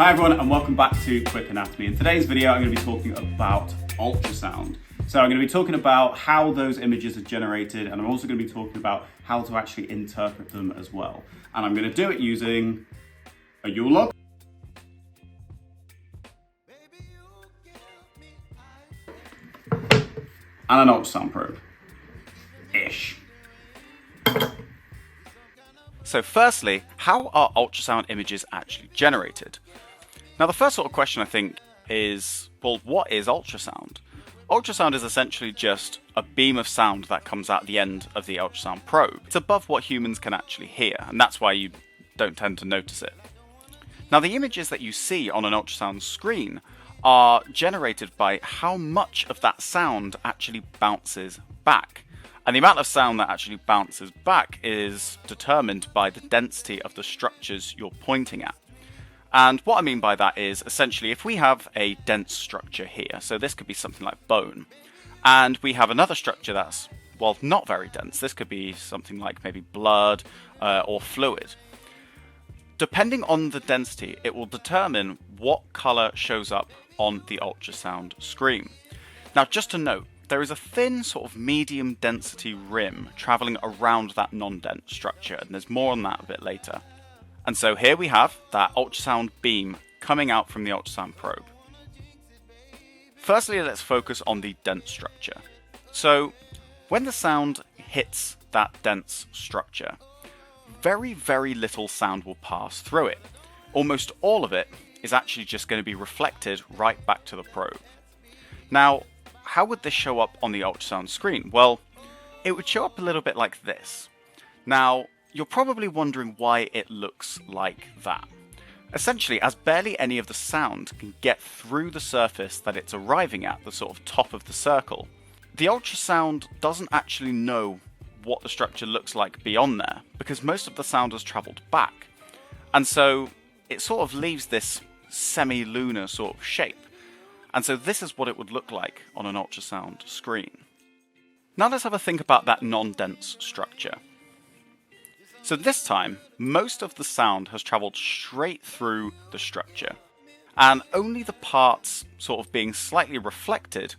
Hi everyone and welcome back to Quick Anatomy. In today's video I'm going to be talking about ultrasound. So I'm going to be talking about how those images are generated, and I'm also going to be talking about how to actually interpret them as well. And I'm going to do it using a Yule Log and an ultrasound probe. Ish. So firstly, how are ultrasound images actually generated? Now the first sort of question I think is, well, what is ultrasound? Ultrasound is essentially just a beam of sound that comes out the end of the ultrasound probe. It's above what humans can actually hear, and that's why you don't tend to notice it. Now the images that you see on an ultrasound screen are generated by how much of that sound actually bounces back. And the amount of sound that actually bounces back is determined by the density of the structures you're pointing at. And what I mean by that is, essentially, if we have a dense structure here, so this could be something like bone, and we have another structure that's, well, not very dense. This could be something like maybe blood or fluid. Depending on the density, it will determine what color shows up on the ultrasound screen. Now, just to note, there is a thin sort of medium density rim traveling around that non-dense structure, and there's more on that a bit later. And so here we have that ultrasound beam coming out from the ultrasound probe. Firstly, let's focus on the dense structure. So when the sound hits that dense structure, very, very little sound will pass through it. Almost all of it is actually just going to be reflected right back to the probe. Now, how would this show up on the ultrasound screen? Well, it would show up a little bit like this. Now, you're probably wondering why it looks like that. Essentially, as barely any of the sound can get through the surface that it's arriving at, the sort of top of the circle, the ultrasound doesn't actually know what the structure looks like beyond there, because most of the sound has travelled back. And so it sort of leaves this semi-lunar sort of shape. And so this is what it would look like on an ultrasound screen. Now let's have a think about that non-dense structure. So this time, most of the sound has travelled straight through the structure, and only the parts sort of being slightly reflected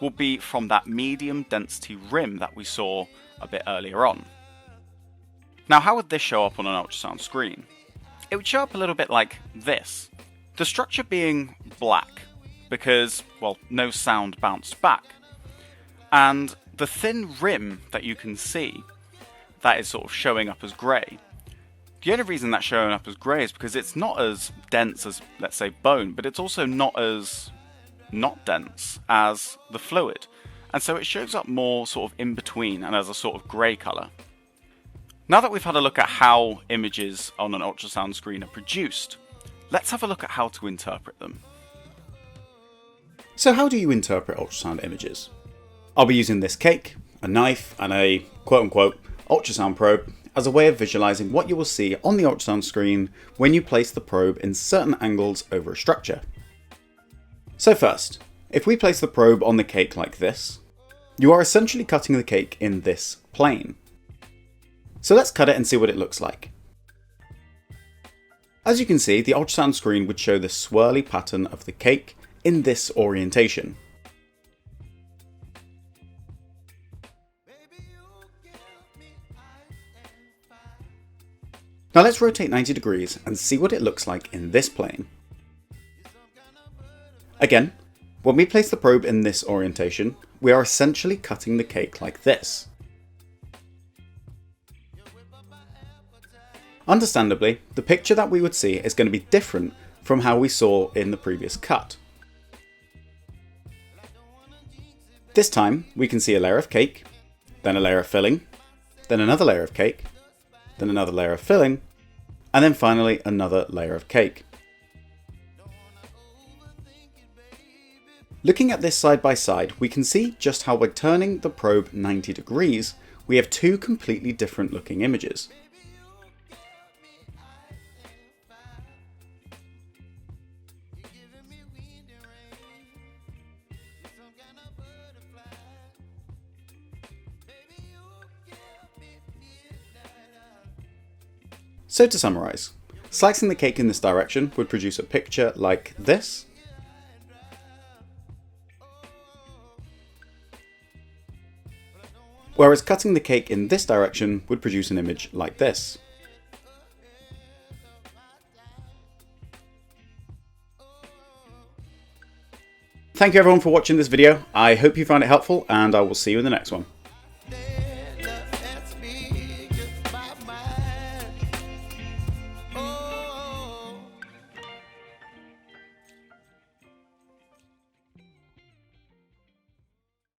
will be from that medium density rim that we saw a bit earlier on. Now how would this show up on an ultrasound screen? It would show up a little bit like this. The structure being black, because, well, no sound bounced back. And the thin rim that you can see, that is sort of showing up as grey. The only reason that's showing up as grey is because it's not as dense as, let's say, bone, but it's also not as not dense as the fluid. And so it shows up more sort of in between and as a sort of grey colour. Now that we've had a look at how images on an ultrasound screen are produced, let's have a look at how to interpret them. So how do you interpret ultrasound images? I'll be using this cake, a knife, and a quote-unquote ultrasound probe as a way of visualizing what you will see on the ultrasound screen when you place the probe in certain angles over a structure. So first, if we place the probe on the cake like this, you are essentially cutting the cake in this plane. So let's cut it and see what it looks like. As you can see, the ultrasound screen would show the swirly pattern of the cake in this orientation. Now let's rotate 90 degrees and see what it looks like in this plane. Again, when we place the probe in this orientation, we are essentially cutting the cake like this. Understandably, the picture that we would see is going to be different from how we saw in the previous cut. This time, we can see a layer of cake, then a layer of filling, then another layer of cake, then another layer of filling, and then finally another layer of cake. Looking at this side by side, we can see just how by turning the probe 90 degrees, we have two completely different looking images. So to summarise, Slicing the cake in this direction would produce a picture like this. Whereas cutting the cake in this direction would produce an image like this. Thank you everyone for watching this video. I hope you found it helpful, and I will see you in the next one.